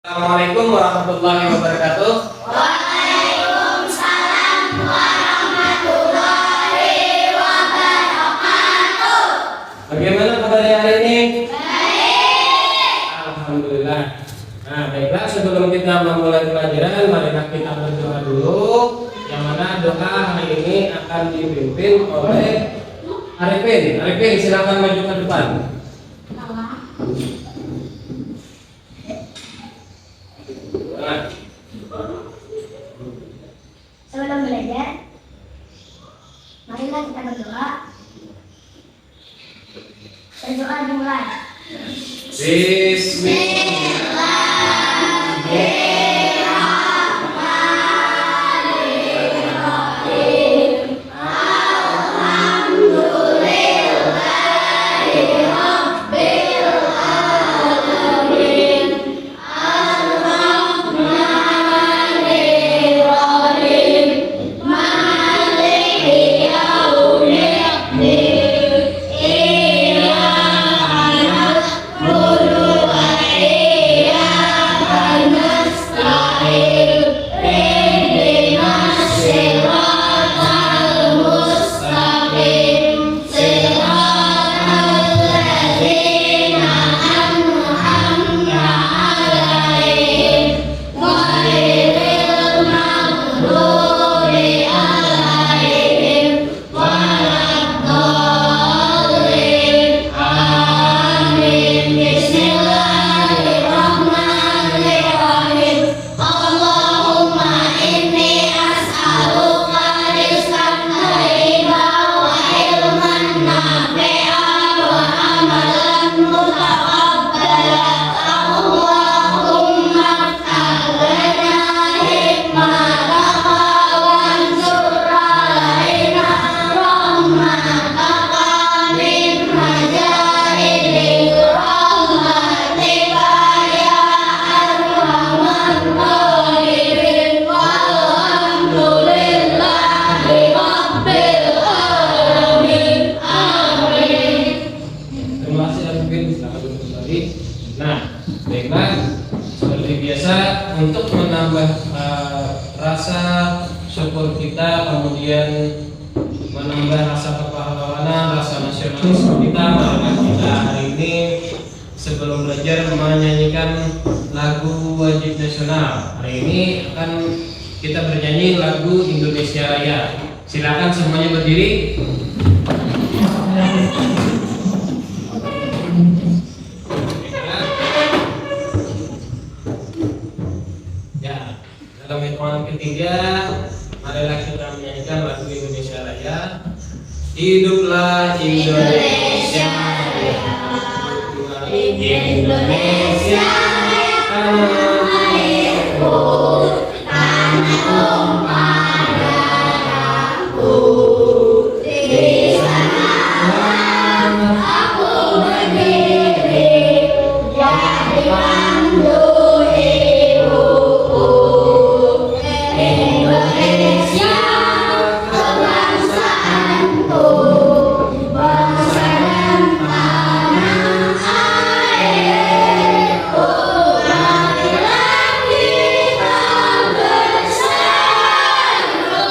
Assalamualaikum warahmatullahi wabarakatuh. Waalaikumsalam warahmatullahi wabarakatuh. Bagaimana kabar hari ini? Baik. Alhamdulillah. Nah, baiklah, sebelum kita memulai pelajaran, marilah kita berdoa dulu. Yang mana doa hari ini akan dipimpin oleh Arifin. Arifin, silakan maju ke depan. Sebelum belajar, marilah kita berdoa. Berdoa dimulai. Bismillahirrahmanirrahim. Alhamdulillahirabbil alamin. Ar-Rahmanir-Rahim. Maliki yaumiddin. Iyyaka na'budu wa iyyaka nasta'in. Ihdinas siratal mustaqim. Siratal ladzina an'amta 'alaihim ghairil maghdubi 'alaihim waladdallin. Amin. Bismillahirrahmanirrahim. Allahumma inni as'aluka rizqan thayyiban wa ilman nafi'an wa amalan mutaqabbalan. Allahumma iftah lana hikmataka wansur alaina rahmataka min majaidil rahmatika ya arhamar rahimin. Walhamdulillahi rabbil alamin. Amin. Terima kasih Arifin, silakan duduk kembali. Nah, baiklah, seperti biasa untuk menambah rasa syukur kita, kemudian menambah rasa kepahlawanan, rasa nasionalisme kita, marilah kita hari ini sebelum belajar menyanyikan lagu wajib nasional. Hari ini akan kita bernyanyi lagu Indonesia Raya. Silakan semuanya berdiri. Ya, dalam hitungan ketiga, marilah kita menyanyikan lagu Indonesia Raya. Hiduplah Indonesia Raya. Indonesia tanah airku, tanah tumpah darahku. Di sana aku berdiri, jadi pandu hidupku. Indonesia kebangsaanku, bangsa dan tanah airku. Marilah kita bersatu,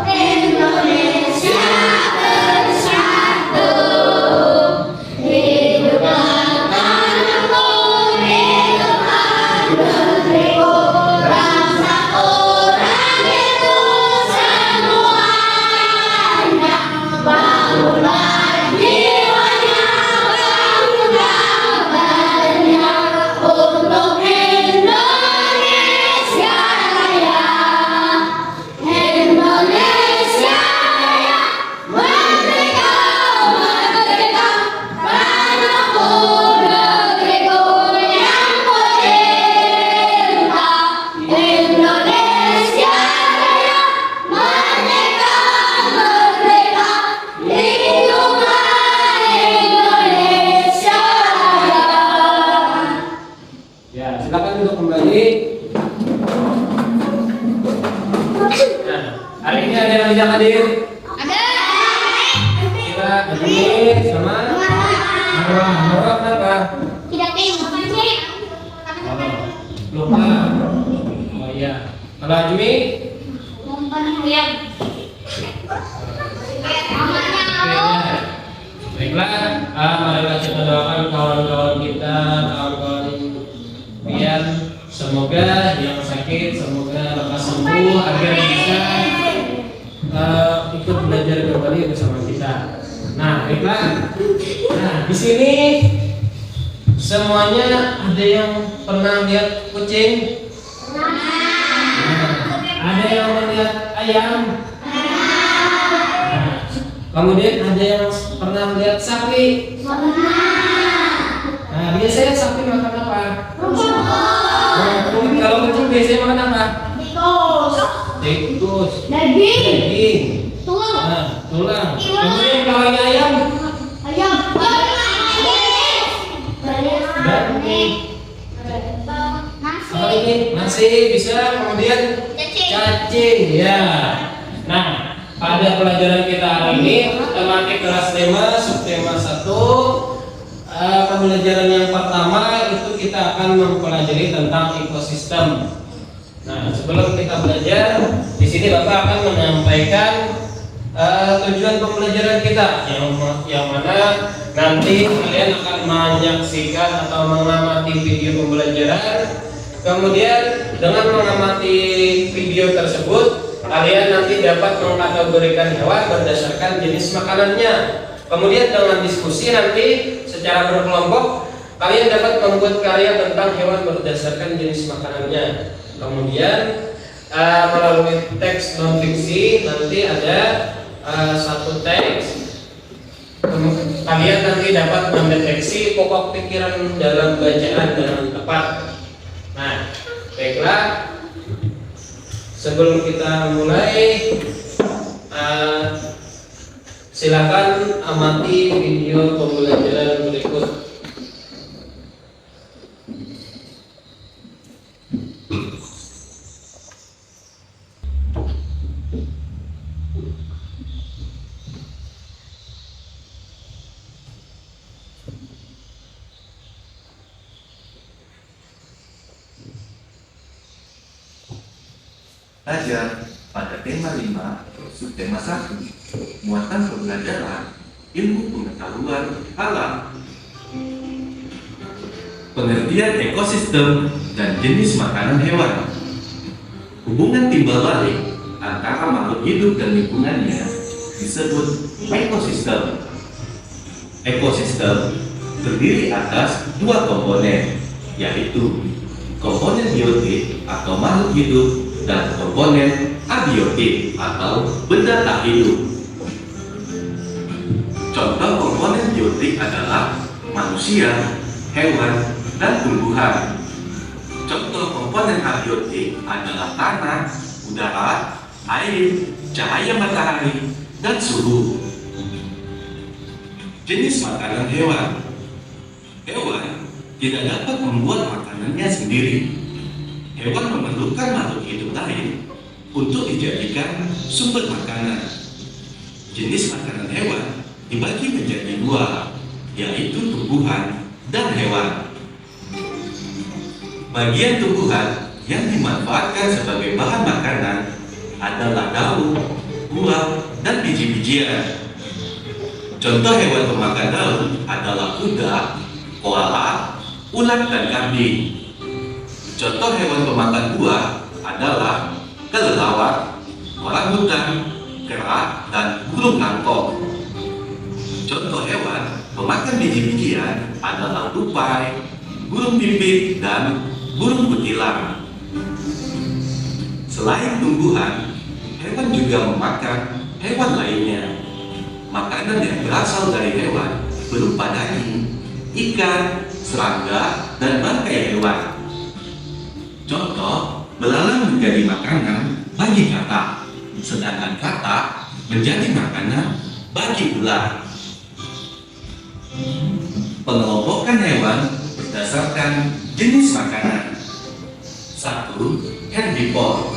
Indonesia bersatu. Hiduplah tanahku, hiduplah negeriku. Bangsa orang itu semuanya, bangunlah jiwanya, bangga untuk Indonesia Raya. Indonesia Raya, merdeka, merdeka, tanahku, negeriku yang kucinta. Indonesia Raya, merdeka, merdeka, hiduplah Indonesia Raya. Ya, silakan duduk kembali. Nah, hari ini ada yang bisa hadir? Ada. Kita hadir sama Marwah. Marwah apa? Tidak ingin. Lupa. Oh iya. Kalau Ajmi? Umpan ayam. Namanya apa? Baiklah, marilah kita doakan kawan-kawan kita, kawan-kawan Pian, semoga yang sakit semoga lekas sembuh agar bisa ikut belajar kembali bersama kita. Nah, baiklah. Nah, di sini semuanya ada yang pernah lihat kucing? Ada yang melihat ayam? Kemudian ada yang pernah melihat sapi? Nah, biasanya sapi makan apa? Mungkin kalau kucing biasanya makan apa? Tikus. Daging. Nah, tulang. Kemudian kalau yang ayam? Kalau ini masih bisa. Kemudian cacing. Ya. Nah, pada pelajaran kita hari ini tematik kelas tema subtema 1 pembelajaran yang pertama itu kita akan mempelajari tentang ekosistem. Nah, sebelum kita belajar di sini Bapak akan menyampaikan tujuan pembelajaran kita yang mana nanti kalian akan menyaksikan atau mengamati video pembelajaran. Kemudian dengan mengamati video tersebut kalian nanti dapat mengkategorikan hewan berdasarkan jenis makanannya. Kemudian dengan diskusi nanti secara berkelompok kalian dapat membuat karya tentang hewan berdasarkan jenis makanannya. Kemudian melalui teks non fiksi nanti ada satu teks. Kalian nanti dapat mendeteksi pokok pikiran dalam bacaan dengan tepat. Nah, baiklah. Sebelum kita mulai, silakan amati video pembelajaran berikut. Belajar pada tema 5, subtema 1, muatan pembelajaran, ilmu pengetahuan alam. Pengertian ekosistem dan jenis makanan hewan. Hubungan timbal balik antara makhluk hidup dan lingkungannya disebut ekosistem. Ekosistem terdiri atas dua komponen, yaitu komponen biotik atau makhluk hidup dan komponen abiotik atau benda tak hidup. Contoh komponen biotik adalah manusia, hewan, dan tumbuhan. Contoh komponen abiotik adalah tanah, udara, air, cahaya matahari, dan suhu. Jenis makanan hewan. Hewan tidak dapat membuat makanannya sendiri. Hewan memerlukan makhluk hidup lain untuk dijadikan sumber makanan. Jenis makanan hewan dibagi menjadi dua, yaitu tumbuhan dan hewan. Bagian tumbuhan yang dimanfaatkan sebagai bahan makanan adalah daun, buah, dan biji-bijian. Contoh hewan pemakan daun adalah kuda, koala, ulat, dan kambing. Contoh hewan pemakan buah adalah kelelawar, orangutan, kera, dan burung angkok. Contoh hewan pemakan biji-bijian adalah tupai, burung pipit, dan burung kutilang. Selain tumbuhan, hewan juga memakan hewan lainnya. Makanan yang berasal dari hewan berupa daging, ikan, serangga, dan bangkai hewan. Contoh, belalang menjadi makanan bagi katak, sedangkan katak menjadi makanan bagi ular. Pengelompokan hewan berdasarkan jenis makanan. 1. Herbivore.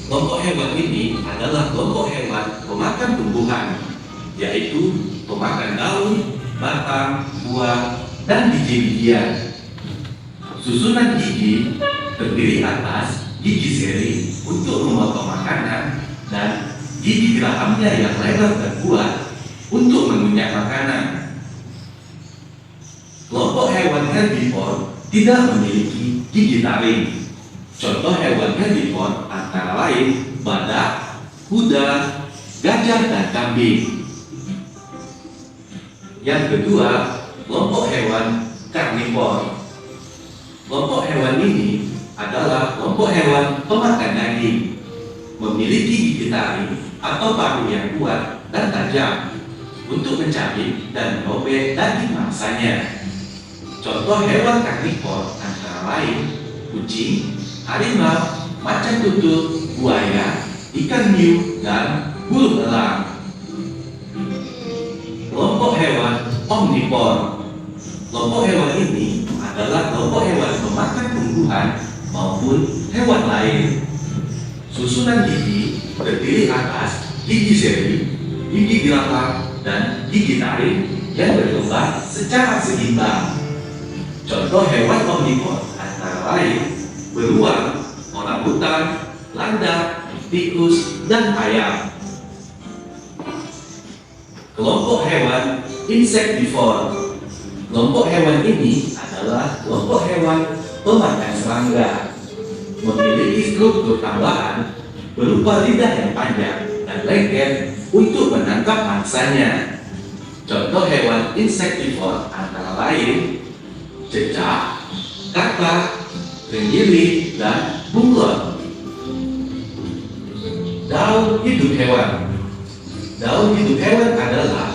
Kelompok hewan ini adalah kelompok hewan pemakan tumbuhan, yaitu pemakan daun, batang, buah, dan biji-bijian. Susunan gigi terdiri atas gigi seri untuk memotong makanan dan gigi gerahamnya yang lebar dan kuat untuk mengunyah makanan. Kelompok hewan herbivore tidak memiliki gigi taring. Contoh hewan herbivore antara lain badak, kuda, gajah, dan kambing. Yang kedua, kelompok hewan karnivor. Kelompok hewan ini adalah kelompok hewan pemakan daging, memiliki gigi taring atau paruh yang kuat dan tajam untuk mencabik dan merobek daging mangsanya. Contoh hewan karnivor antara lain kucing, harimau, macan tutul, buaya, ikan hiu, dan burung elang. Kelompok hewan omnivor. Kelompok hewan ini adalah kelompok hewan pemakan tumbuhan maupun hewan lain. Susunan gigi terdiri atas gigi seri, gigi geraham, dan gigi taring yang berkembang secara seimbang. Contoh hewan omnivor antara lain beruang, orangutan, landak, tikus, dan ayam. Kelompok hewan insektivor. Kelompok hewan ini adalah kelompok hewan pemakan serangga, memiliki struktur tambahan berupa lidah yang panjang dan lengket untuk menangkap mangsanya. Contoh hewan insektivor antara lain cecak, kakak, renggili, dan bunglon. Daun hidup hewan. Daun hidup hewan adalah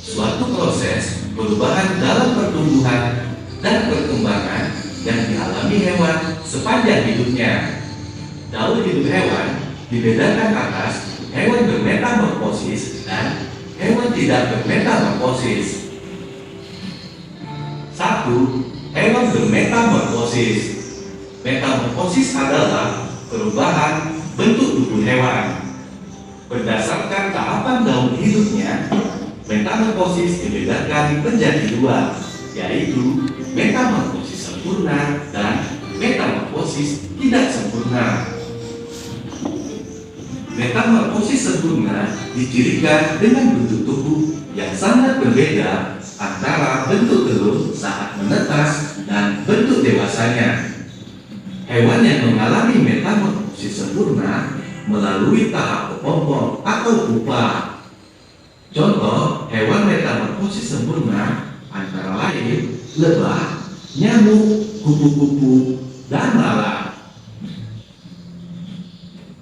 suatu proses perubahan dalam pertumbuhan dan perkembangan yang dialami hewan sepanjang hidupnya. Daun hidup hewan dibedakan atas hewan bermetamorfosis dan hewan tidak bermetamorfosis. 1. Hewan bermetamorfosis. Metamorfosis adalah perubahan bentuk tubuh hewan. Berdasarkan tahapan daun hidupnya, metamorfosis dibedakan menjadi dua, yaitu metamorfosis sempurna dan metamorfosis tidak sempurna. Metamorfosis sempurna dicirikan dengan bentuk tubuh yang sangat berbeda antara bentuk telur saat menetas dan bentuk dewasanya. Hewan yang mengalami metamorfosis sempurna melalui tahap kepompong atau pupa. Contoh hewan metamorfosis sempurna antara lain lebah, nyamuk, kupu-kupu, dan lalat.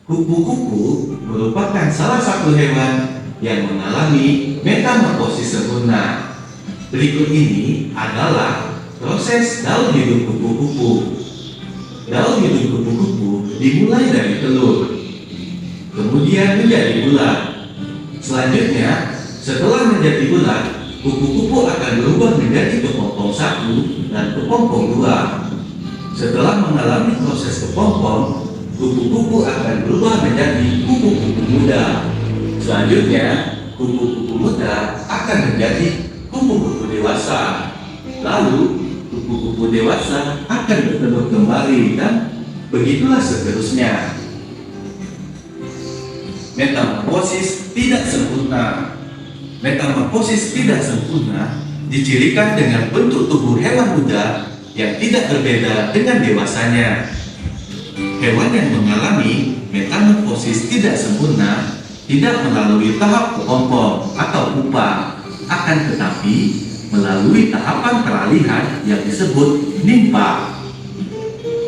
Kupu-kupu merupakan salah satu hewan yang mengalami metamorfosis sempurna. Berikut ini adalah proses daun hidup kupu-kupu. Daun hidup kupu-kupu dimulai dari telur, kemudian menjadi bulat. Selanjutnya, setelah menjadi bulat, kupu-kupu akan berubah menjadi kepompong 1 dan kepompong 2. Setelah mengalami proses kepompong, kupu-kupu akan berubah menjadi kupu-kupu muda. Selanjutnya, kupu-kupu muda akan menjadi kupu-kupu dewasa. Lalu, kupu-kupu dewasa akan bertelur kembali dan begitulah seterusnya. Metamorfosis tidak sempurna. Metamorfosis tidak sempurna dicirikan dengan bentuk tubuh hewan muda yang tidak berbeda dengan dewasanya. Hewan yang mengalami metamorfosis tidak sempurna tidak melalui tahap kepompong atau pupa, akan tetapi melalui tahapan peralihan yang disebut nimpa.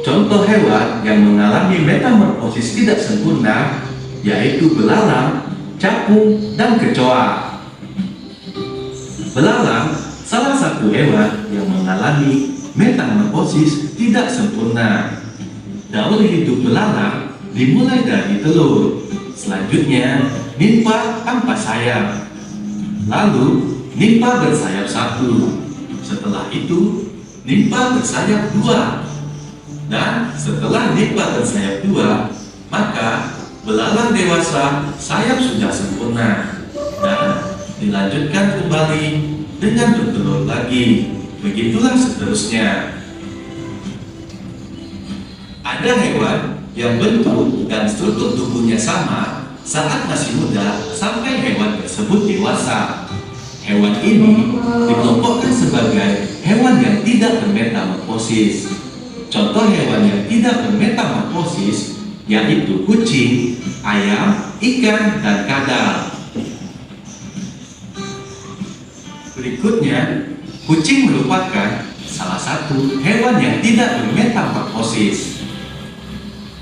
Contoh hewan yang mengalami metamorfosis tidak sempurna yaitu belalang, capung, dan kecoa. Belalang salah satu hewan yang mengalami metamorfosis tidak sempurna. Daur hidup belalang dimulai dari telur, selanjutnya nimpa tanpa sayap, lalu nimpa bersayap 1, setelah itu nimpa bersayap 2, dan setelah nimpa bersayap 2, maka belalang dewasa sayap sudah sempurna dan dilanjutkan kembali dengan bertelur lagi. Begitulah seterusnya. Ada hewan yang bentuk dan struktur tubuhnya sama saat masih muda sampai hewan tersebut dewasa. Hewan ini dikelompokkan sebagai hewan yang tidak bermetamorfosis. Contoh hewan yang tidak bermetamorfosis yaitu kucing, ayam, ikan, dan kadal. Berikutnya, kucing merupakan salah satu hewan yang tidak bermetamorfosis.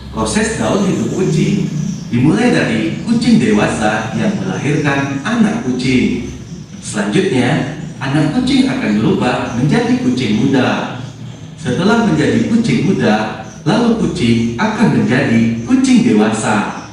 Proses daur hidup kucing dimulai dari kucing dewasa yang melahirkan anak kucing. Selanjutnya, anak kucing akan berubah menjadi kucing muda. Setelah menjadi kucing muda, lalu kucing akan menjadi kucing dewasa.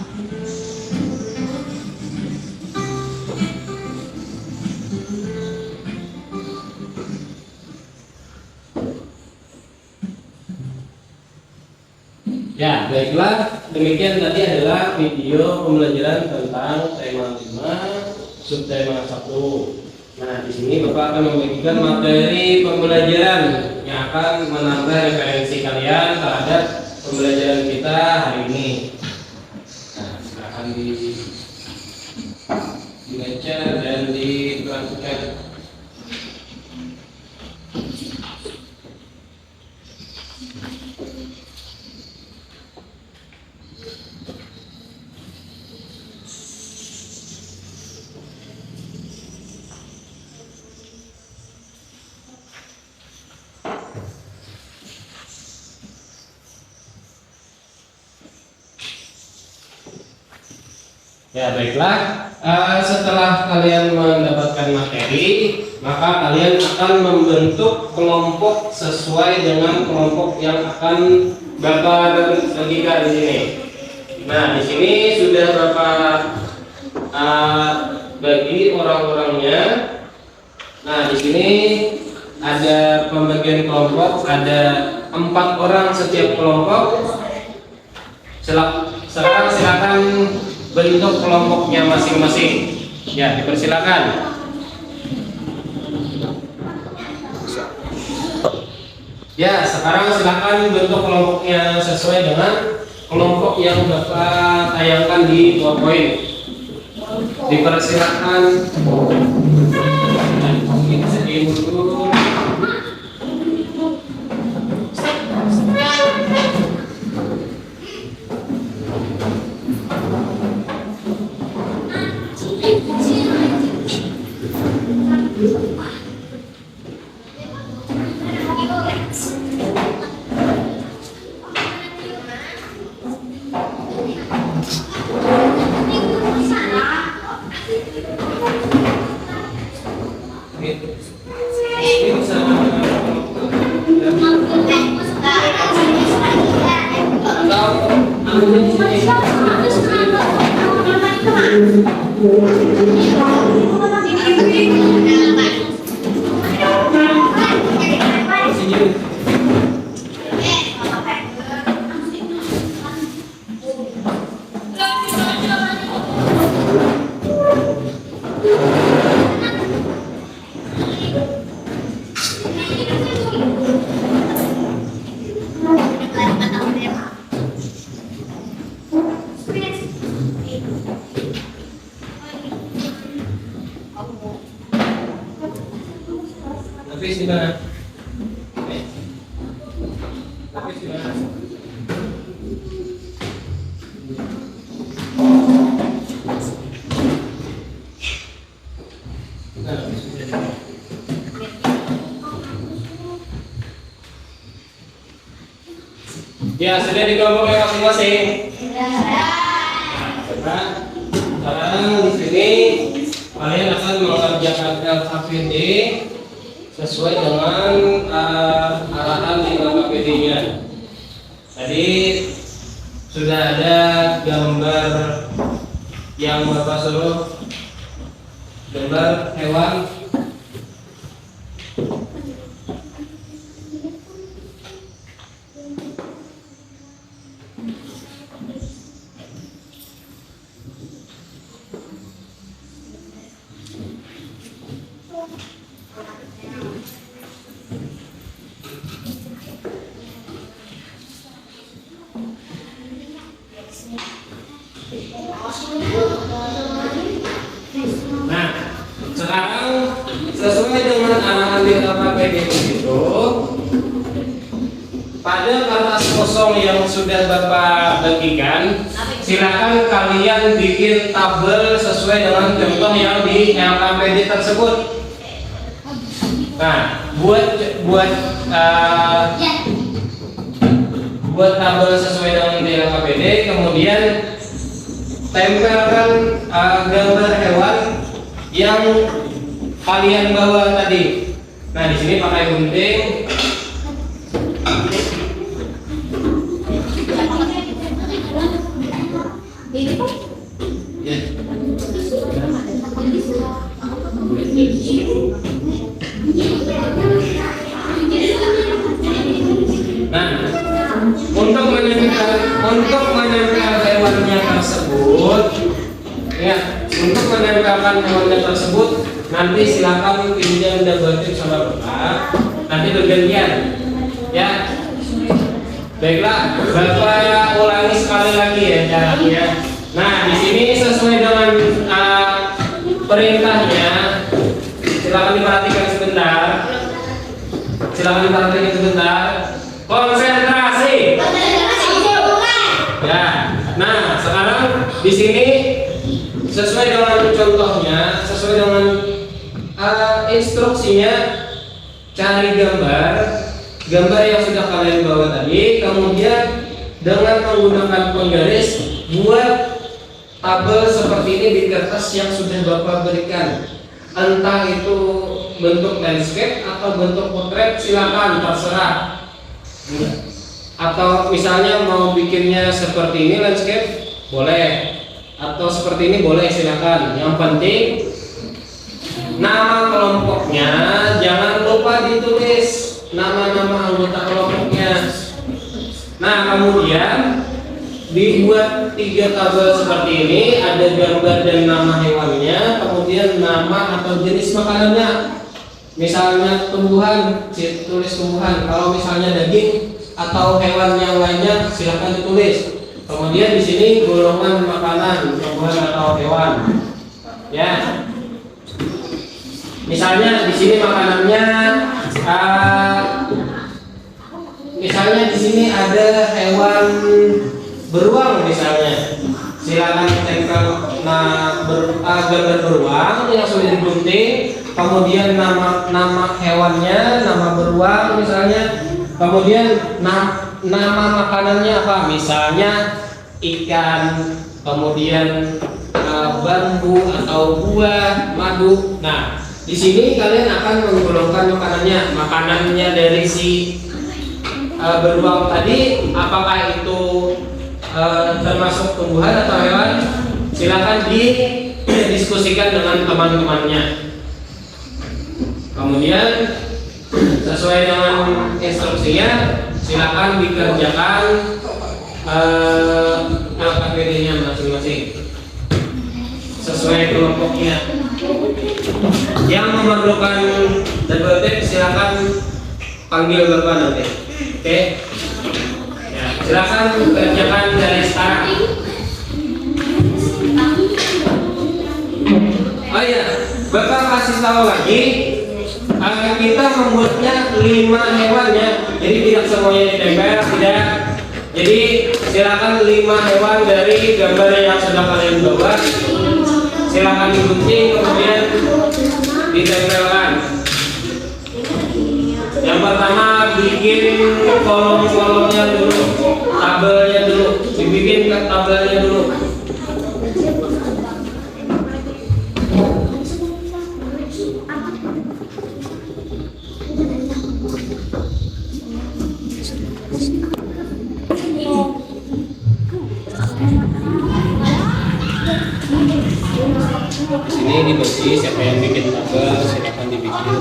Ya, baiklah, demikian tadi adalah video pembelajaran tentang tema 5, subtema 1. Nah, di sini Bapak akan membagikan materi pembelajaran yang akan menambah referensi kalian terhadap pembelajaran kita hari ini. Nah, silakan dibaca dan diperhatikan. Ya, baiklah, setelah kalian mendapatkan materi, maka kalian akan membentuk kelompok sesuai dengan kelompok yang akan Bapak bagikan di sini. Nah, di sini sudah Bapak bagi orang-orangnya. Nah, di sini ada pembagian kelompok, ada 4 orang setiap kelompok. Sekarang silakan bentuk kelompoknya masing-masing. Ya, dipersilakan. Ya, sekarang silakan bentuk kelompoknya sesuai dengan kelompok yang Bapak tayangkan di PowerPoint. Dipersilakan. Sedih dulu. Hafiz di mana? Hafiz di mana? Ya, sudah di kelompoknya masing-masing. Nah, sekarang di sini kalian akan mengerjakan LKPD sesuai dengan arahan di LKPD-nya. Tadi sudah ada gambar yang Bapak suruh, gambar hewan. Nah, sekarang sesuai dengan arahan di KPD itu, pada kertas kosong yang sudah Bapak bagikan, silakan kalian bikin tabel sesuai dengan contoh yang di LKPD tersebut. Nah, buat tabel sesuai dengan di LKPD, kemudian tempelkan gambar hewan yang kalian bawa tadi. Nah, di sini pakai gunting. Ya. Nah, untuk menempel hewannya tersebut, ya, untuk menempelkan hewannya tersebut, nanti silakan pinjam double tip sama Bapak. Nanti bergantian, ya. Baiklah, Bapak ulangi sekali lagi ya caranya. Nah, di sini sesuai dengan perintahnya, silakan diperhatikan sebentar. Konsentrasi. Ya. Nah, sekarang di sini sesuai dengan contohnya, sesuai dengan instruksinya, cari gambar yang sudah kalian bawa tadi, kemudian dengan menggunakan penggaris buat tabel seperti ini di kertas yang sudah Bapak berikan. Entah itu bentuk landscape atau bentuk potret, silakan terserah. Atau misalnya mau bikinnya seperti ini landscape, boleh. Atau seperti ini boleh, silakan. Yang penting nama kelompoknya jangan lupa ditulis nama-nama anggota kelompoknya. Nah, kemudian dibuat 3 tabel seperti ini, ada gambar dan nama hewannya, kemudian nama atau jenis makanannya. Misalnya tumbuhan, tulis tumbuhan. Kalau misalnya daging atau hewan yang lainnya, silakan ditulis. Kemudian di sini golongan makanan, tumbuhan atau hewan. Ya. Misalnya di sini makanannya, misalnya di sini ada hewan beruang misalnya, silakan tempel gambar beruang yang sudah digunting, kemudian nama hewannya, nama beruang misalnya, kemudian nama makanannya apa, misalnya ikan, kemudian bambu atau buah, madu. Nah, di sini kalian akan menggolongkan makanannya dari si beruang tadi, apakah itu termasuk tumbuhan atau hewan, silakan didiskusikan dengan teman-temannya. Kemudian sesuai dengan instruksinya, silakan dikerjakan LKPD-nya masing-masing sesuai kelompoknya. Yang memerlukan double tip silakan panggil Bapak nanti. Oke? Ya, silakan kerjakan dari sekarang. Oh iya, Bapak kasih tahu lagi, kita membuatnya 5 hewan ya. Jadi tidak semuanya ditempel, tidak. Jadi silakan 5 hewan dari gambar yang sudah kalian bawa. Silakan digunting, kemudian ditempelkan. Yang pertama bikin kolom-kolomnya dulu, tabelnya dulu, dibikin tabelnya dulu. Sini dibagi, siapa yang bikin tabel silakan dibikin.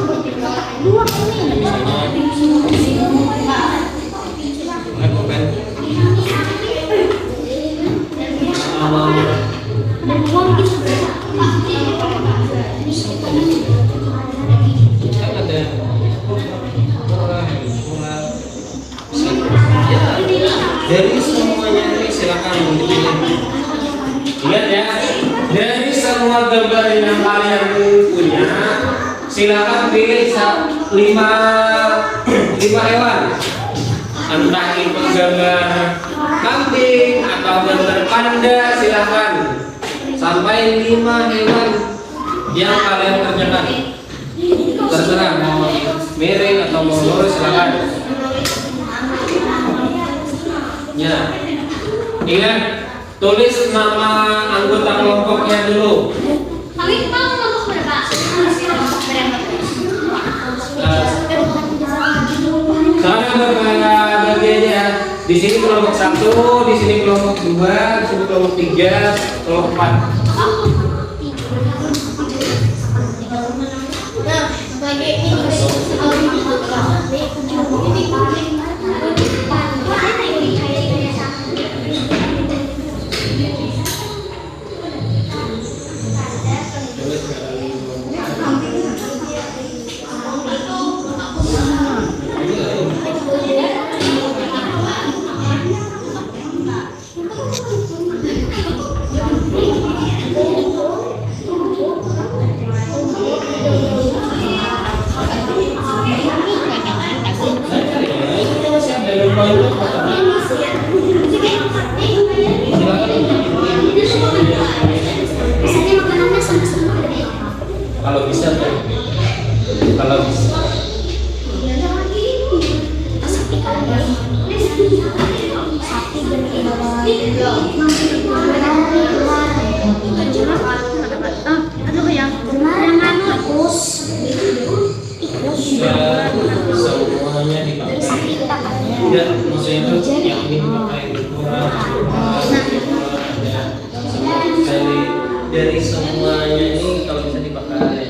Misalnya pen. Kan ada dari semua semuanya ini silakan dipilih. Ingat ya, dari semua gambar yang kalian punya, silakan pilih 5 hewan. Entah itu gambar kambing atau gambar panda, silakan. Sampai 5 hewan yang kalian kerjakan. Terserah mau miring atau mau lurus, silakan. Ya, ingat tulis nama anggota kelompoknya dulu. Kami mau kelompok berapa? Sekarang berbagi aja. Di sini kelompok 1, di sini kelompok 2, di sini kelompok 3, kelompok 4. Sebagai ini Kalau bisa tuh, kalau bisa. aduh yang anu Semuanya dipakai. Tidak, maksudnya itu yang ini dipakai dari semuanya ini kalau bisa dipakai.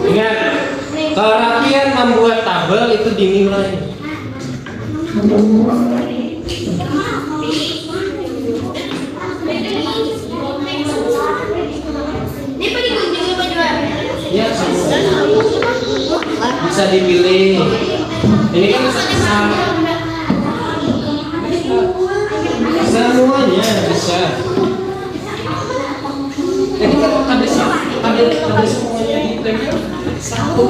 Ingat, kerapian membuat tabel itu dinilai. Ya, bisa dipilih. Ini kan semuanya bisa. Jadi kalau ada semuanya di temnya satu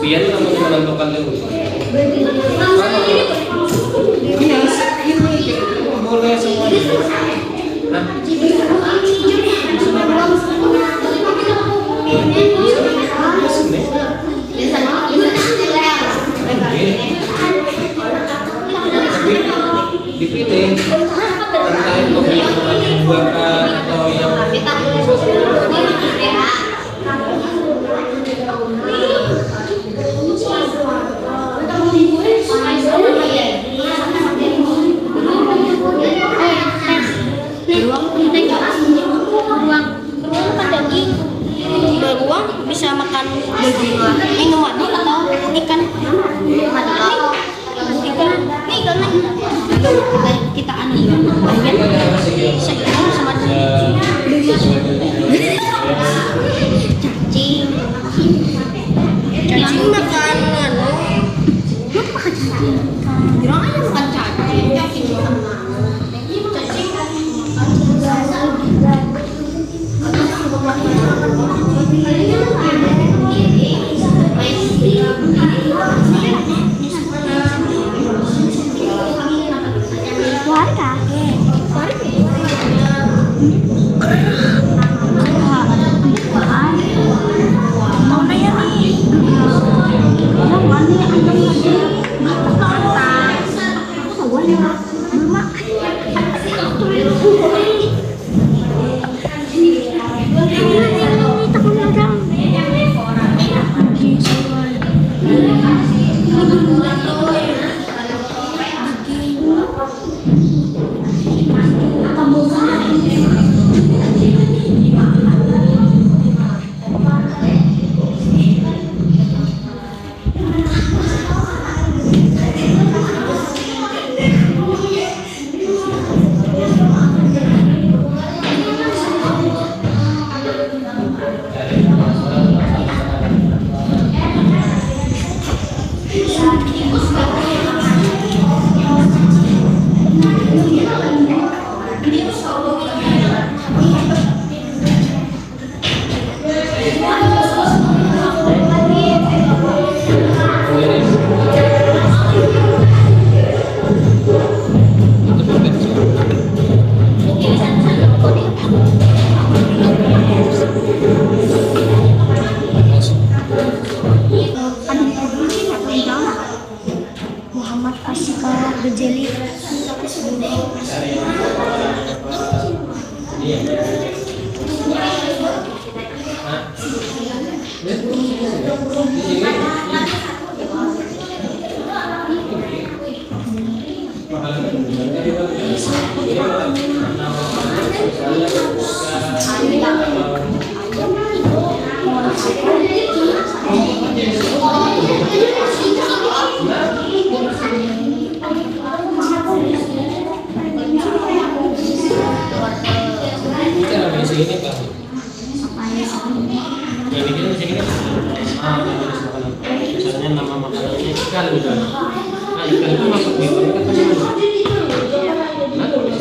biar kamu menentukan dulu. Iya, ini boleh semuanya. Nah, dipilih entah itu yang buahkan atau yang beruang bisa makan minuman atau ikan kita anu sama cacing makan anu bilang aja makan cacing berjeli. Ini Pak. Yang bikin di sini misalnya nama makanannya ikan gitu. Nah, ikan itu masuk di mana katanya? Nah, itu.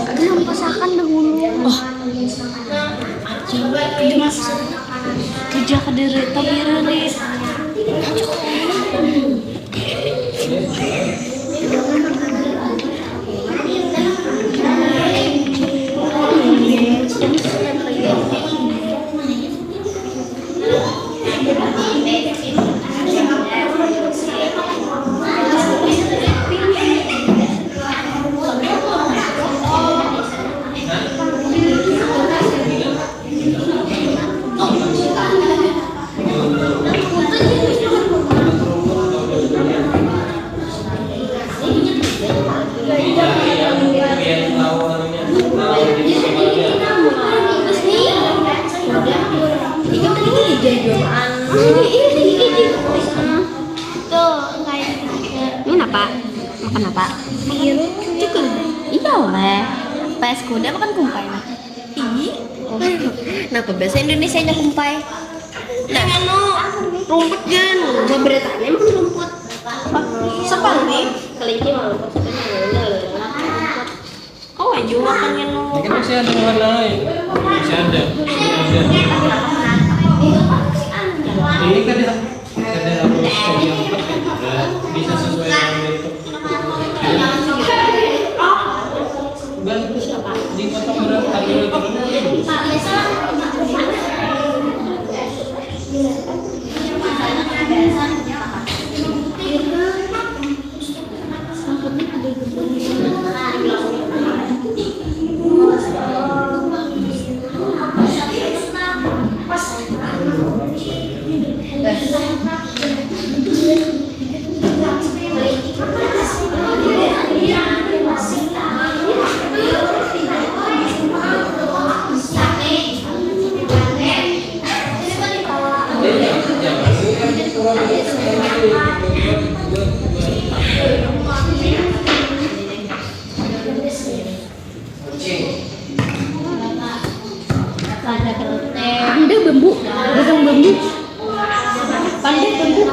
Ada masakan dahulu. Oh. Itu mas kerja ke diri tapi rere. Ini apa? Makan apa? Biru. Cukup. Iya oleh. PS kuda makan kumpai lah. Ih. Kenapa bahasa Indonesia nya kumpai? Nah, anu rumput kan. Gak beritanya makan rumput. Sepang nih. Kelinci mah rumput sebenarnya. Oh, aja makannya nu. Ini kan masih ada warna lain. Masih ada. Ini kan ada yang bisa sesuai dengan itu. Dipotong berapa Pandai bambu, dagang bambu. Pandai bambu.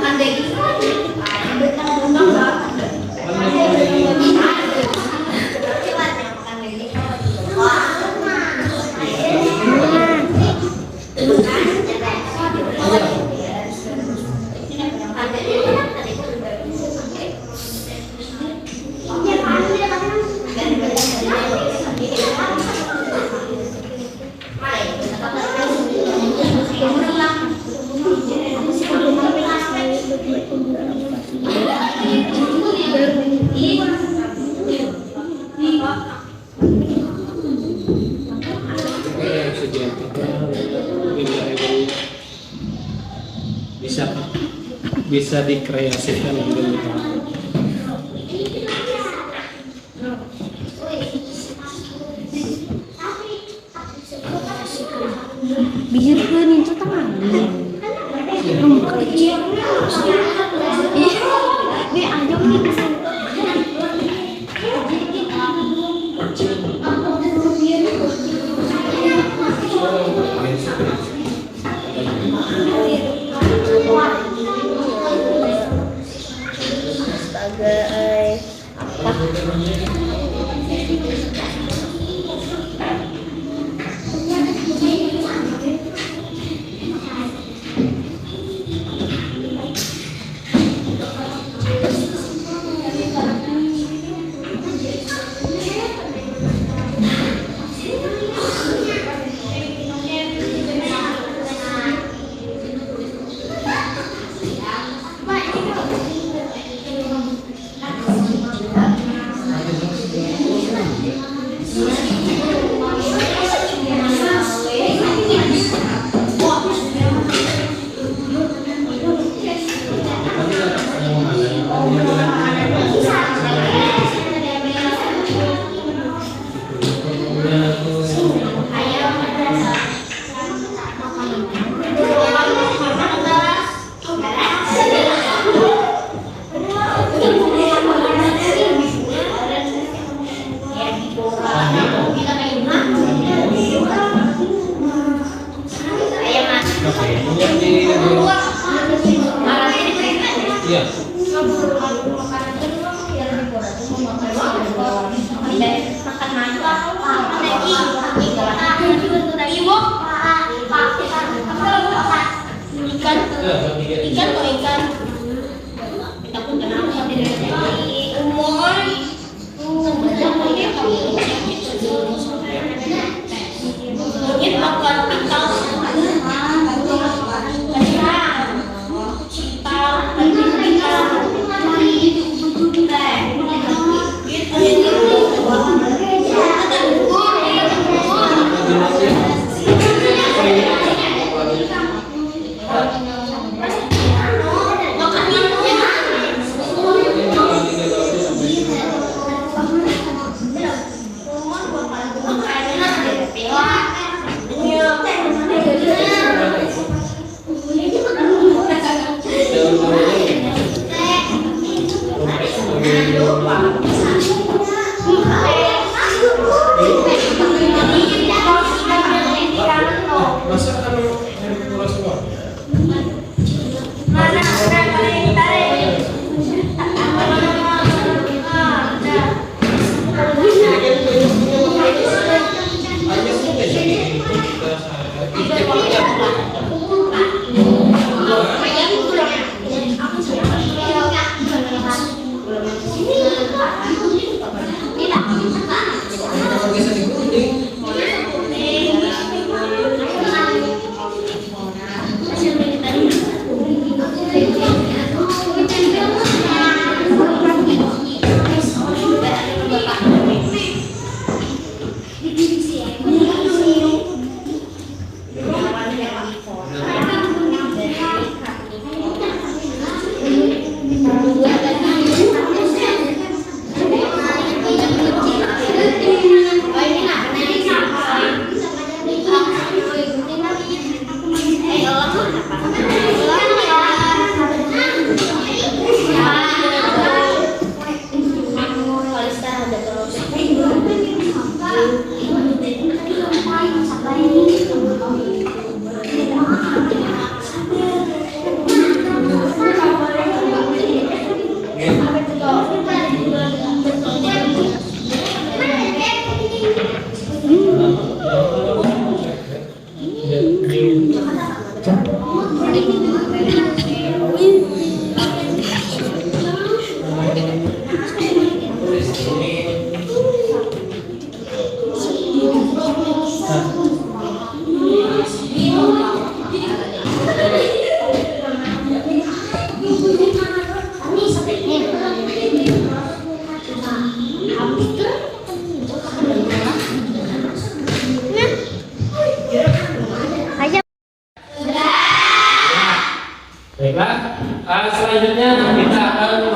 bisa dikreasikan dengan Biru kan itu tangan. Rumah kecil. Iya. Dia aja nih kesana. Baiklah, selanjutnya kita akan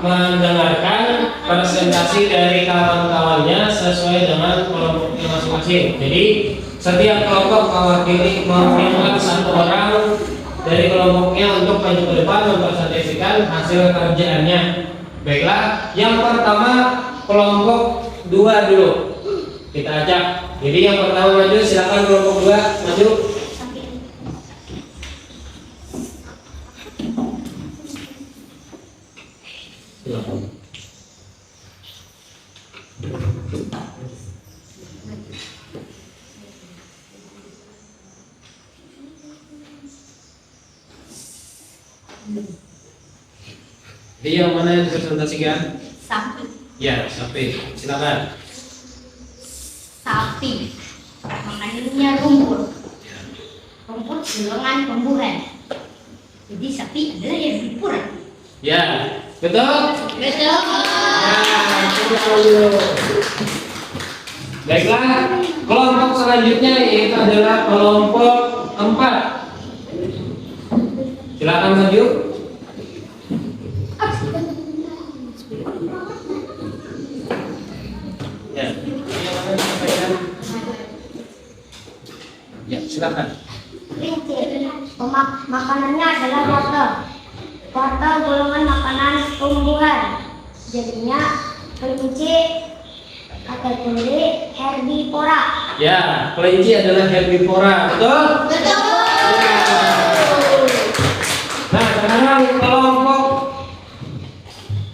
mendengarkan presentasi dari kawan-kawannya sesuai dengan kelompoknya masing-masing. Jadi Setiap kelompok mewakilkan satu orang dari kelompoknya untuk maju ke depan mempresentasikan hasil kerjaannya. Baiklah, yang pertama kelompok 2 dulu. Kita ajak. Jadi yang pertama maju, silakan kelompok 2 maju. Silakan. Jadi yang mana yang dipresentasikan? Sapi. Ya, sapi. Silakan. Sapi. Makanannya rumput. Rumput golongan tumbuhan. Jadi sapi adalah yang pura. Ya, betul? Betul. Ya, betul. Baiklah, kelompok selanjutnya yaitu adalah kelompok 4. Silakan maju. Ya, ya, silakan. Makanannya adalah wortel. Wortel golongan makanan tumbuhan. Jadinya kelinci kategori herbivora. Ya, kelinci adalah herbivora, betul? Betul. Nah, sekarang kelompok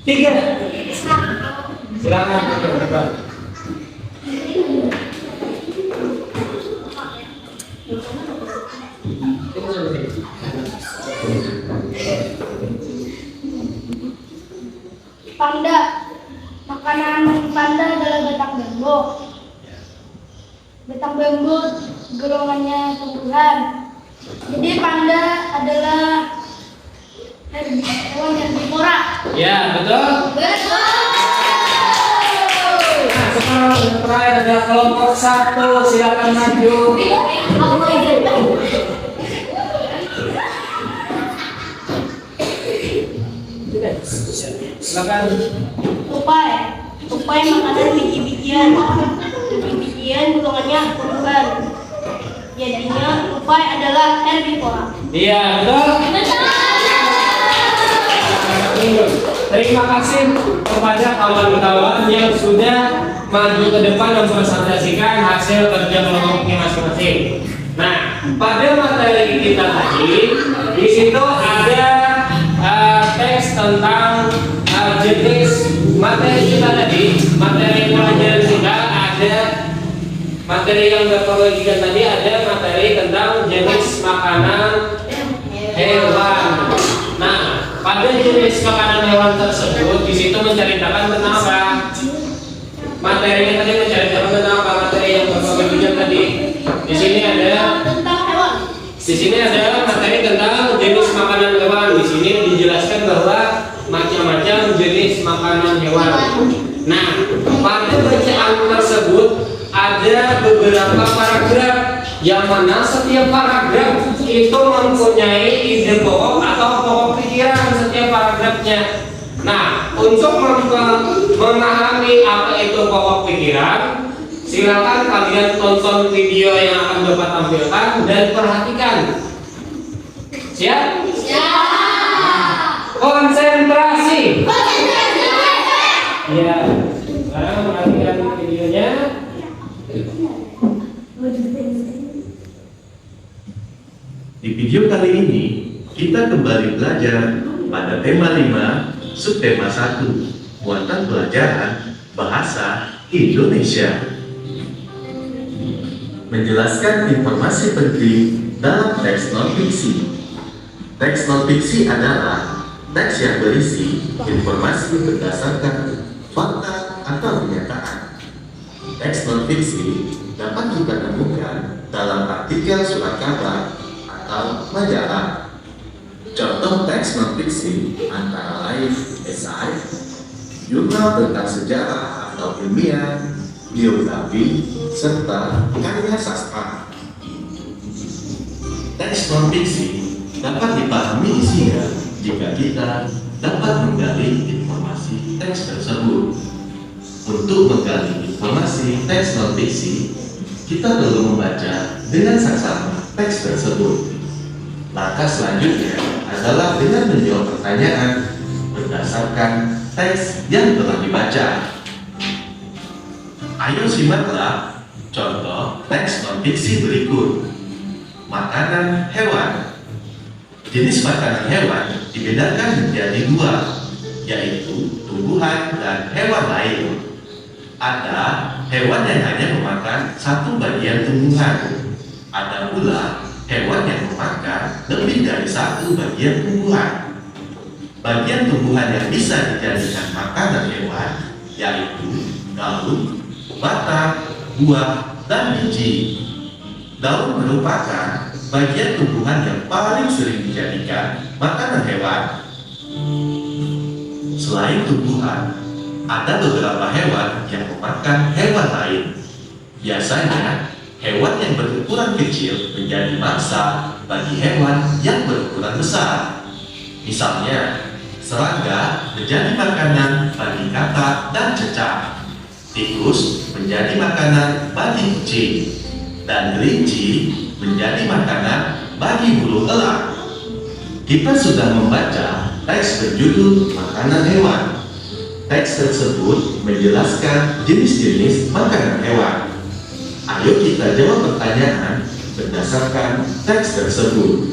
3. Silakan berdebat. Panda. Makanan panda adalah batang bambu. Batang bambu golongannya tumbuhan. Jadi panda adalah hewan herbivora. Ya, betul? Betul. Nah, sekarang yang terakhir ada kelompok 1. Silakan maju. Silakan. Tupai. Tupai makanan biji-bijian. Biji-bijian golongannya tumbuhan. Jadinya tupai adalah herbivora. Iya, betul? Terima kasih kepada kawan-kawan yang sudah maju ke depan mempresentasikan hasil kerja kelompoknya masing-masing. Nah, pada materi kita tadi, di situ ada teks tentang jenis materi kita tadi. Materi pelajaran kita ada materi yang Bapak bagikan tadi, ada materi tentang jenis makanan hewan. Nah, pada jenis makanan hewan tersebut di situ menceritakan tentang apa? Materinya tadi menceritakan tentang apa? Materi yang Bapak bagikan tadi. Di sini ada Tentang hewan. Di sini ada materi tentang jenis makanan hewan. Di sini dijelaskan bahwa macam-macam jenis makanan hewan. Nah, pada bacaan tersebut ada beberapa paragraf yang mana setiap paragraf itu mempunyai ide pokok atau pokok pikiran setiap paragrafnya. Nah, untuk memahami apa itu pokok pikiran, silakan kalian tonton video yang akan Bapak tampilkan dan perhatikan. Siap? Konsentrasi. Ya. Sekarang perhatikan videonya. Di video kali ini, kita kembali belajar pada tema 5, subtema 1, muatan pelajaran Bahasa Indonesia. Menjelaskan informasi penting dalam teks non-fiksi. Teks non-fiksi adalah teks yang berisi informasi berdasarkan fakta atau kenyataan. Teks non-fiksi dapat kita temukan dalam artikel surat kabar atau majalah. Contoh teks non-fiksi antara lain esai, jurnal tentang sejarah atau ilmiah, biografi, serta karya sastra. Teks non-fiksi dapat dipahami isinya jika kita dapat menggali informasi teks tersebut. Untuk menggali informasi teks non-fiksi, kita perlu membaca dengan saksama teks tersebut. Langkah selanjutnya adalah dengan menjawab pertanyaan berdasarkan teks yang telah dibaca. Ayo simaklah contoh teks non-fiksi berikut. Makanan hewan. Jenis makanan hewan dibedakan menjadi dua, yaitu tumbuhan dan hewan lain. Ada hewan yang hanya memakan satu bagian tumbuhan. Ada pula hewan yang memakan lebih dari satu bagian tumbuhan. Bagian tumbuhan yang bisa dijadikan makanan hewan yaitu daun, batang, buah, dan biji. Daun merupakan bagian tumbuhan yang paling sering dijadikan makanan hewan. Selain tumbuhan, ada beberapa hewan yang memakan hewan lain. Biasanya, hewan yang berukuran kecil menjadi mangsa bagi hewan yang berukuran besar. Misalnya, serangga menjadi makanan bagi katak dan cecak. Tikus menjadi makanan bagi kucing, dan kelinci menjadi makanan bagi burung elang. Kita sudah membaca teks berjudul makanan hewan. Teks tersebut menjelaskan jenis-jenis makanan hewan. Ayo kita jawab pertanyaan berdasarkan teks tersebut.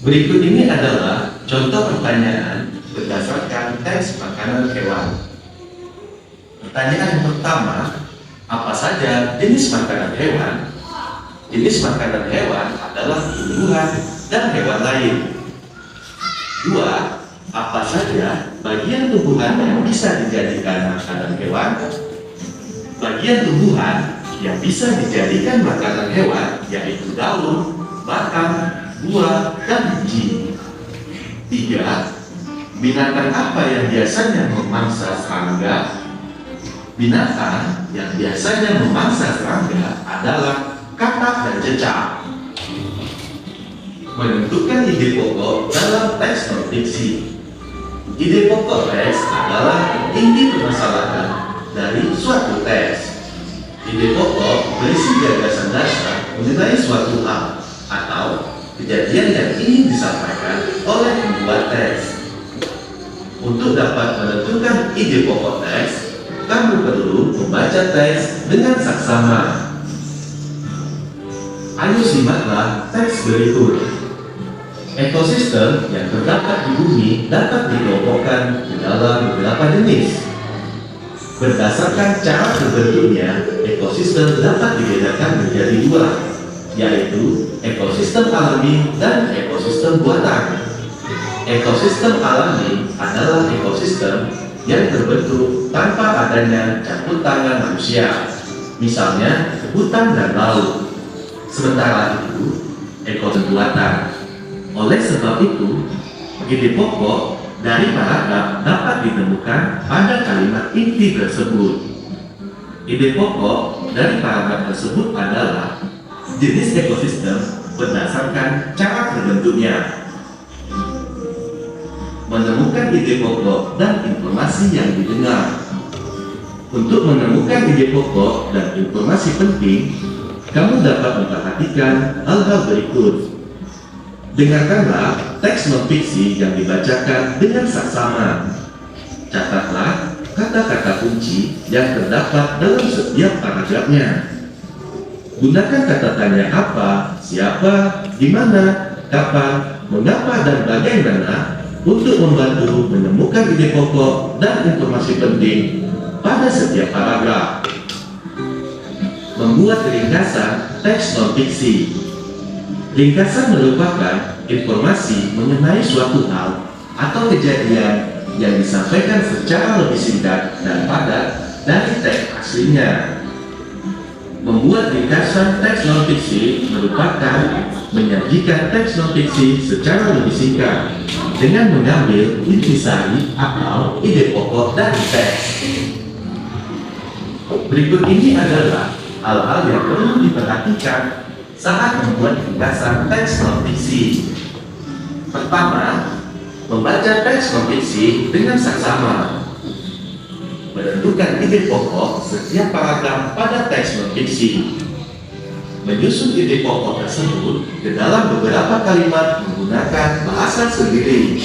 Berikut ini adalah contoh pertanyaan berdasarkan teks makanan hewan. Pertanyaan yang pertama, apa saja jenis makanan hewan? Jenis makanan hewan adalah tumbuhan dan hewan lain. 2. Apa saja bagian tumbuhan yang bisa dijadikan makanan hewan? Bagian tumbuhan yang bisa dijadikan makanan hewan yaitu daun, batang, buah, dan biji. 3. Binatang apa yang biasanya memangsa serangga? Binatang yang biasanya memangsa serangga adalah katak dan cecak. Menentukan ide pokok dalam teks non-fiksi. Ide pokok teks adalah inti permasalahan dari suatu teks. Ide pokok berisi gagasan dasar mengenai suatu hal atau kejadian yang ingin disampaikan oleh pembuat teks. Untuk dapat menentukan ide pokok teks, kamu perlu membaca teks dengan saksama. Ayo simaklah teks berikut. Ekosistem yang terdapat di bumi dapat dikelompokkan ke dalam beberapa jenis. Berdasarkan cara terbentuknya, ekosistem dapat dibedakan menjadi dua, yaitu ekosistem alami dan ekosistem buatan. Ekosistem alami adalah ekosistem yang terbentuk tanpa adanya campur tangan manusia, misalnya hutan dan laut. Sementara itu, ekosistem buatan. Oleh sebab itu, ide pokok dari paragraf dapat ditemukan pada kalimat inti tersebut. Ide pokok dari paragraf tersebut adalah jenis ekosistem berdasarkan cara terbentuknya. Menemukan ide pokok dan informasi yang didengar. Untuk menemukan ide pokok dan informasi penting, kamu dapat memperhatikan hal-hal berikut. Dengarkanlah teks non-fiksi yang dibacakan dengan saksama. Catatlah kata-kata kunci yang terdapat dalam setiap paragrafnya. Gunakan kata tanya apa, siapa, di mana, kapan, mengapa, dan bagaimana untuk membantu menemukan ide pokok dan informasi penting pada setiap paragraf. Membuat ringkasan teks non-fiksi. Ringkasan merupakan informasi mengenai suatu hal atau kejadian yang disampaikan secara lebih singkat dan padat dari teks aslinya. Membuat ringkasan teks non-fiksi merupakan menyajikan teks non-fiksi secara lebih singkat dengan mengambil intisari atau ide pokok dari teks. Berikut ini adalah hal-hal yang perlu diperhatikan saat membuat ringkasan teks non-fiksi. Pertama, membaca teks non-fiksi dengan saksama. menentukan ide pokok setiap paragraf pada teks non-fiksi. Menyusun ide pokok tersebut ke dalam beberapa kalimat menggunakan bahasa sendiri.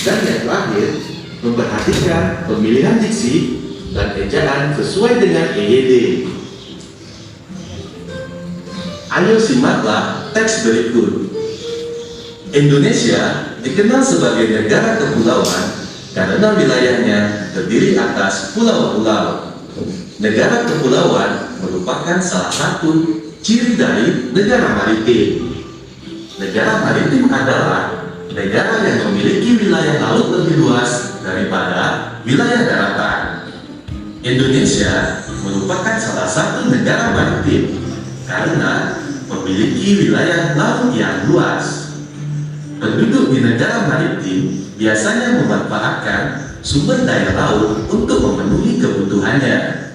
Dan yang terakhir, memperhatikan pemilihan diksi dan ejaan sesuai dengan EYD. Ayo simaklah teks berikut. Indonesia dikenal sebagai negara kepulauan karena wilayahnya terdiri atas pulau-pulau. Negara kepulauan merupakan salah satu ciri dari negara maritim. Negara maritim adalah negara yang memiliki wilayah laut lebih luas daripada wilayah daratan. Indonesia merupakan salah satu negara maritim karena memiliki wilayah laut yang luas. Penduduk di negara maritim biasanya memanfaatkan sumber daya laut untuk memenuhi kebutuhannya.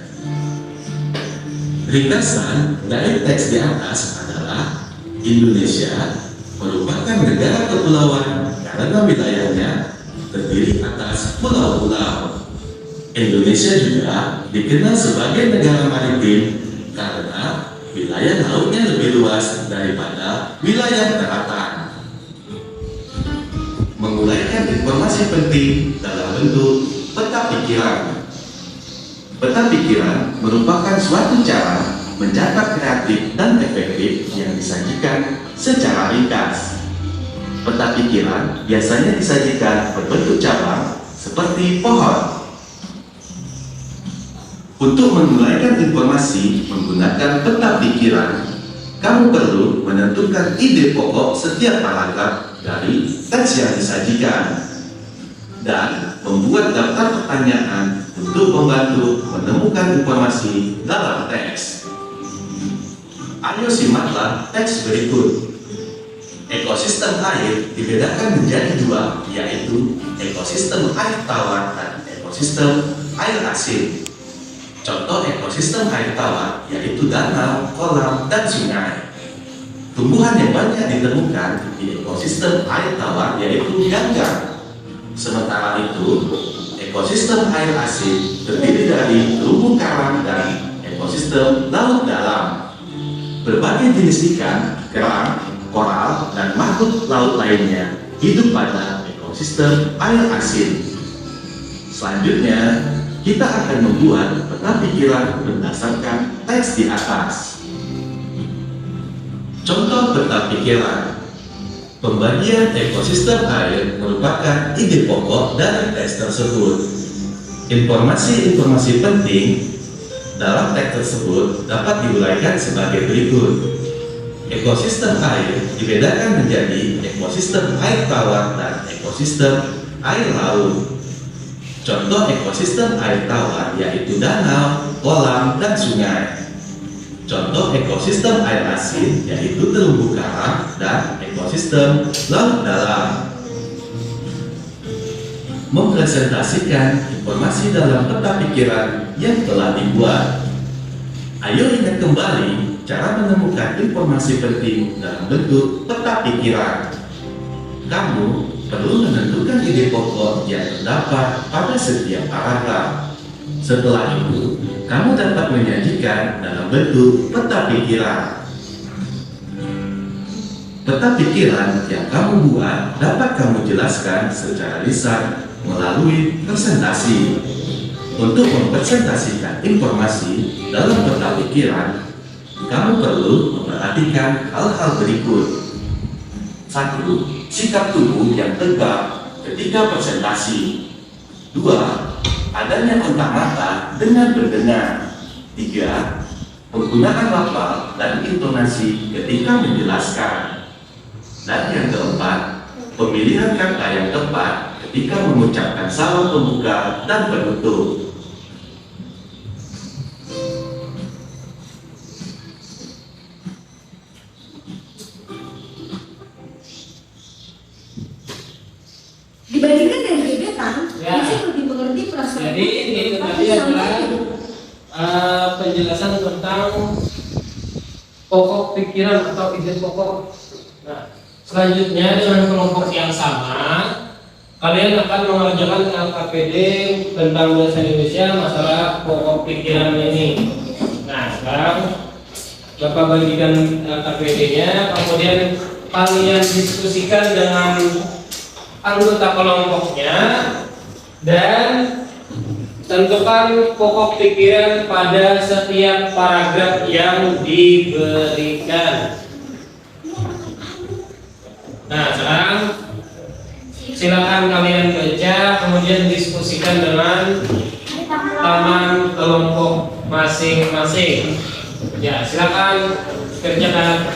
Ringkasan dari teks di atas adalah Indonesia merupakan negara kepulauan karena wilayahnya terdiri atas pulau-pulau. Indonesia juga dikenal sebagai negara maritim karena wilayah lautnya lebih luas daripada wilayah daratan. Menguraikan informasi penting dalam bentuk peta pikiran. Peta pikiran merupakan suatu cara mencatat kreatif dan efektif yang disajikan secara ringkas. Peta pikiran biasanya disajikan berbentuk cabang seperti pohon. Untuk menguraikan informasi menggunakan peta pikiran, kamu perlu menentukan ide pokok setiap paragraf dari teks yang disajikan dan membuat daftar pertanyaan untuk membantu menemukan informasi dalam teks. Ayo simaklah teks berikut. Ekosistem air dibedakan menjadi dua, yaitu ekosistem air tawar dan ekosistem air asin. Contoh ekosistem air tawar yaitu danau, kolam, dan sungai. Tumbuhan yang banyak ditemukan di ekosistem air tawar yaitu ganggang. Sementara itu, ekosistem air asin terdiri dari terumbu karang dan ekosistem laut dalam. Berbagai jenis ikan, kerang, koral, dan makhluk laut lainnya hidup pada ekosistem air asin. Selanjutnya, kita akan membuat peta pikiran berdasarkan teks di atas. Contoh peta pikiran. Pembagian ekosistem air merupakan ide pokok dari teks tersebut. Informasi-informasi penting dalam teks tersebut dapat diuraikan sebagai berikut. Ekosistem air dibedakan menjadi ekosistem air tawar dan ekosistem air laut. Contoh ekosistem air tawar yaitu danau, kolam, dan sungai. Contoh ekosistem air asin yaitu terumbu karang dan ekosistem laut dalam. Mempresentasikan informasi dalam peta pikiran yang telah dibuat. Ayo ingat kembali cara menemukan informasi penting dalam bentuk peta pikiran. Kamu perlu menentukan ide pokok yang terdapat pada setiap paragraf. Setelah itu, kamu dapat menyajikan dalam bentuk peta pikiran. Peta pikiran yang kamu buat dapat kamu jelaskan secara lisan melalui presentasi. Untuk mempresentasikan informasi dalam peta pikiran, kamu perlu memperhatikan hal-hal berikut. 1. Sikap tubuh yang tegak ketika presentasi. 2. Adanya kontak mata dengan berdengar. 3. Penggunaan lafal dan intonasi ketika menjelaskan. Dan yang keempat, pemilihan kata yang tepat ketika mengucapkan salam pembuka dan penutup. Dibandingkan dengan gebetan, Ya. Isaac lebih mengerti perasaan. Jadi ini tadi adalah penjelasan tentang pokok pikiran atau ide pokok. Nah, selanjutnya dengan kelompok yang sama, Kalian akan mengerjakan LKPD tentang bahasa Indonesia masalah pokok pikiran ini. Nah, sekarang Bapak bagikan LKPD-nya, kemudian kalian diskusikan dengan anggota kelompoknya dan tentukan pokok pikiran pada setiap paragraf yang diberikan. Nah, sekarang silakan kalian baca, kemudian diskusikan dengan teman kelompok masing-masing. Ya, silakan kerjakan.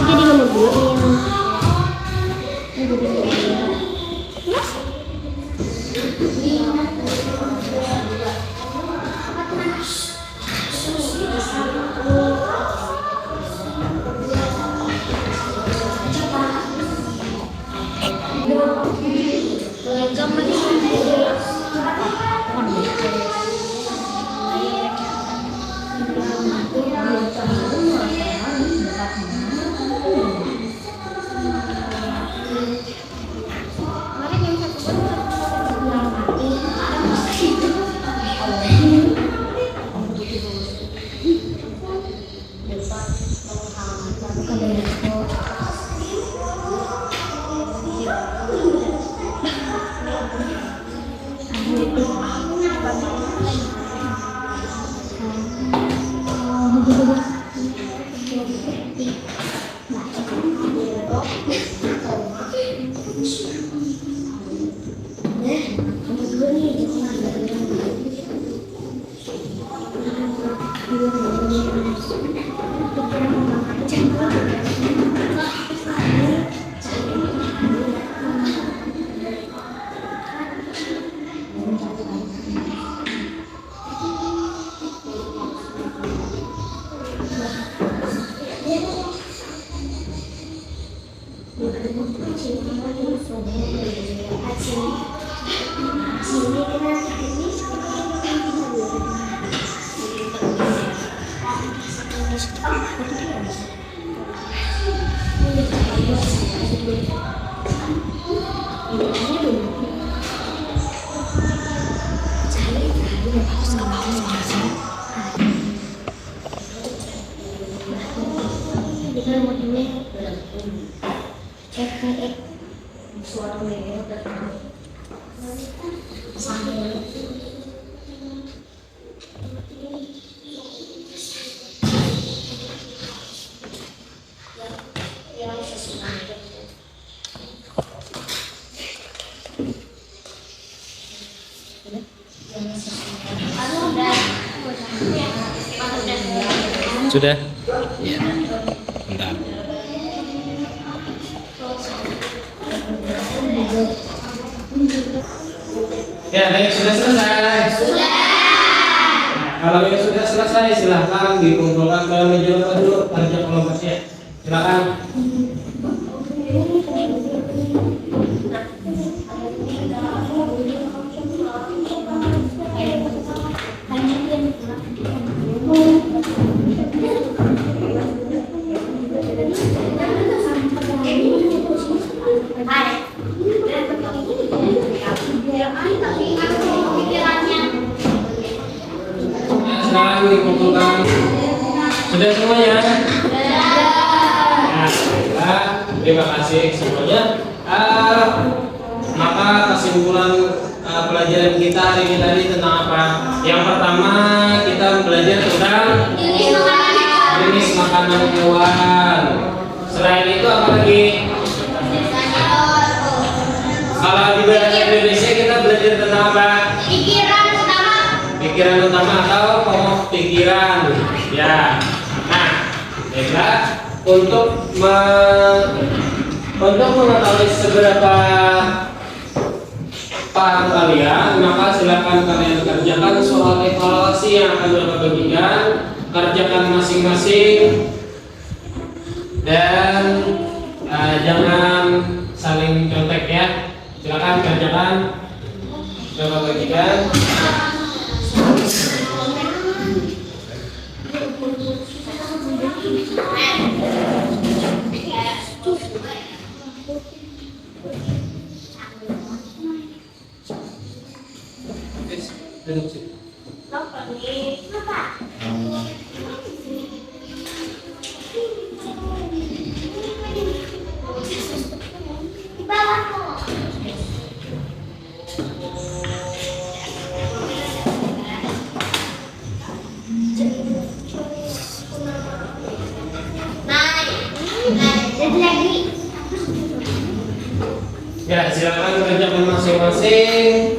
Jadi nomor 2 Sudah? Ya. Bentar. Ya, baik, sudah selesai. Sudah. Nah, kalau ini sudah selesai, silahkan dikumpulkan ke meja Bapak dulu kerja kelompoknya. Silakan. Sekarang dikumpulkan. Sudah semuanya? Nah, baiklah. Terima kasih semuanya. Maka kesimpulan pelajaran kita hari ini tadi tentang apa? Yang pertama kita belajar tentang jenis makanan hewan. Selain itu apa lagi? Kalau di bahasa Indonesia kita belajar tentang apa? Pikiran utama atau pokok pikiran. Ya. Nah, baiklah. Untuk mengetahui seberapa paham kalian, maka silakan kalian kerjakan soal evaluasi yang akan Bapak bagikan, kerjakan masing-masing dan jangan saling contek ya. Silakan kerjakan, Bapak bagikan. Duduk sini. Ya, silakan kerjakan masing-masing.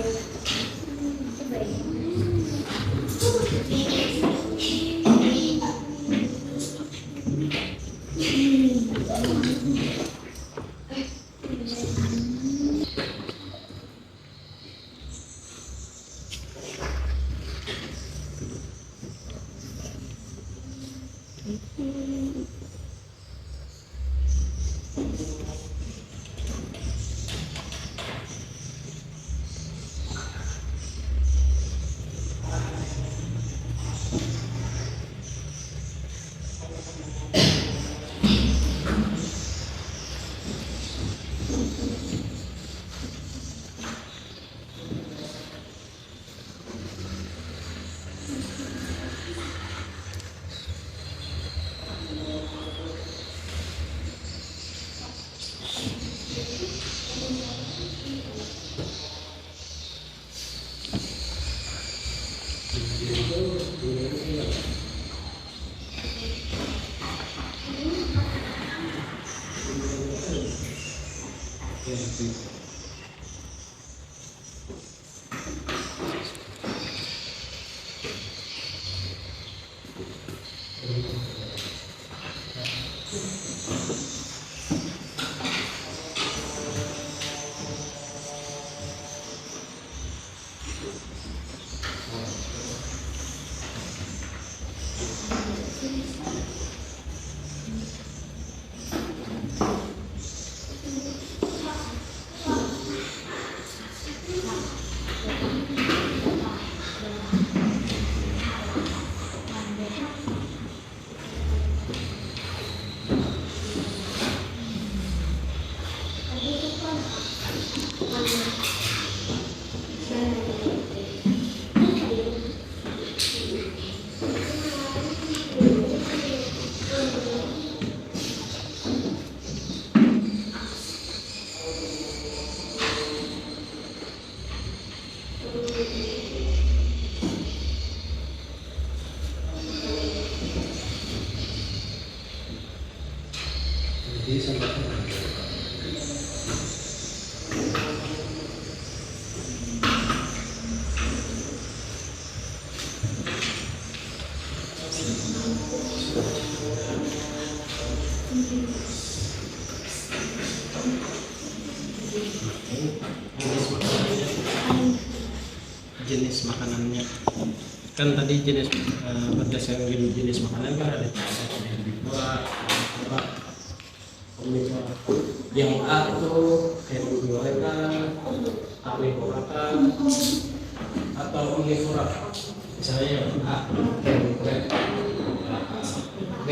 Jenis makanannya kan tadi jenis berdasarkan jenis makanan kan ada buah yang A itu hemoglobinuria, amifora atau omnivora. Misalnya A hemoglobinuria, B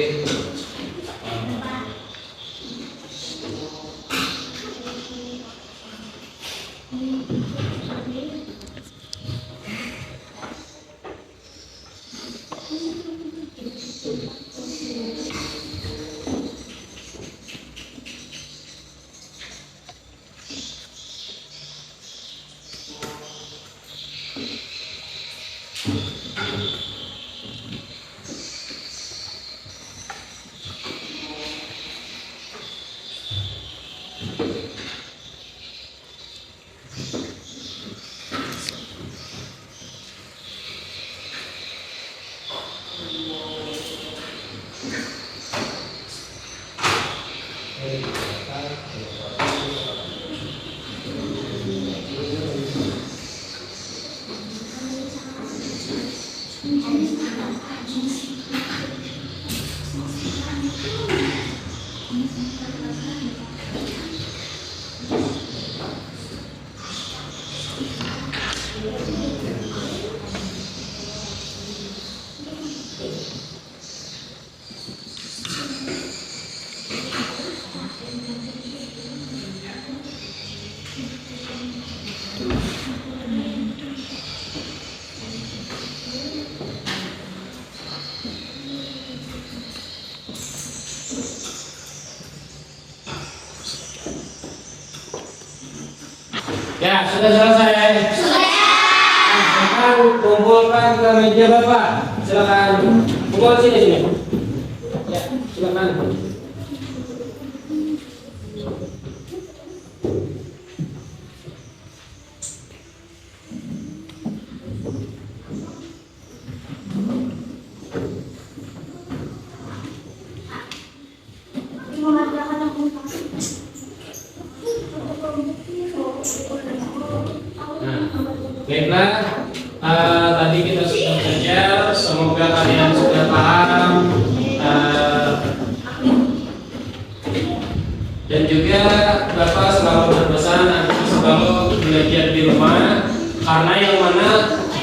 Ya, sudah selesai. Silakan kumpulkan ke meja Bapak. Silakan kumpul sini. Ya, silakan. Baiklah, tadi kita sudah belajar. Semoga kalian sudah paham. Dan juga Bapak selalu berpesan agar selalu belajar di rumah, karena yang mana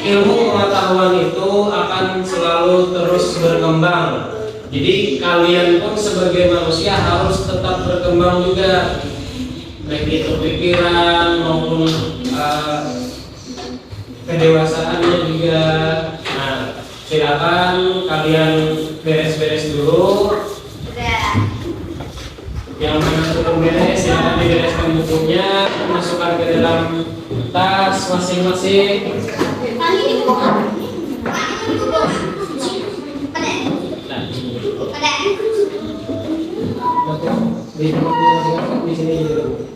ilmu pengetahuan itu akan selalu terus berkembang. Jadi kalian pun sebagai manusia harus tetap berkembang juga, baik itu pikiran maupun kedewasaannya juga. Nah, silakan kalian beres-beres dulu. Yang mana belum beres, silakan dibereskan bukunya, masukkan ke dalam tas masing-masing. Di sini dulu.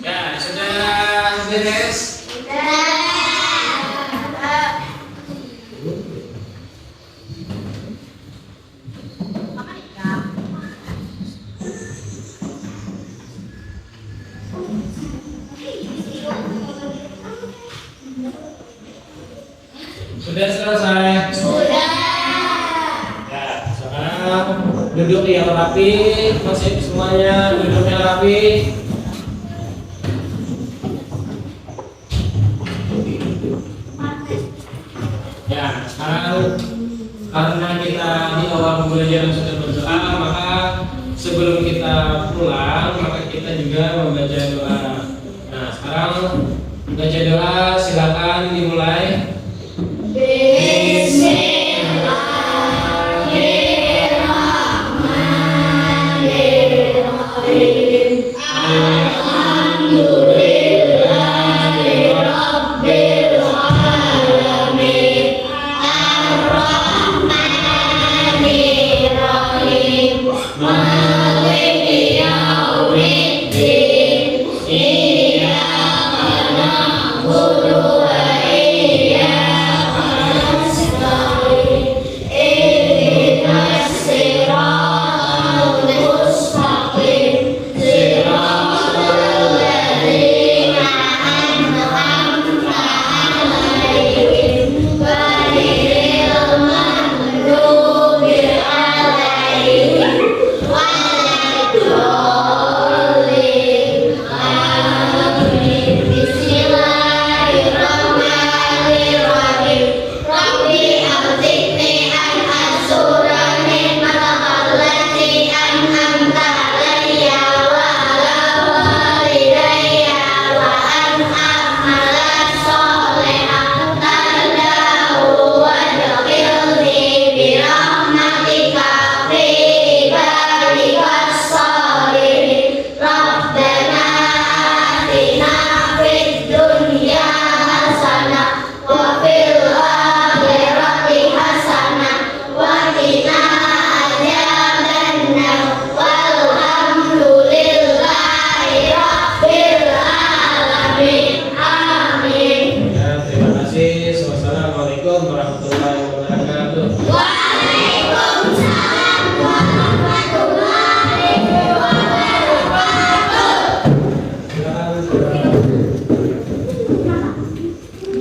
Ya, sudah beres. Sudah selesai. Ya, sekarang duduk yang rapi, masih semuanya duduknya rapi. Ya, sekarang karena kita di awal pembelajaran sudah berdoa, maka sebelum kita pulang, maka kita juga membaca doa. Nah, sekarang baca doa, silakan dimulai. Iya,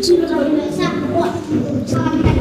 sudah tahu biasa. Wah, sangat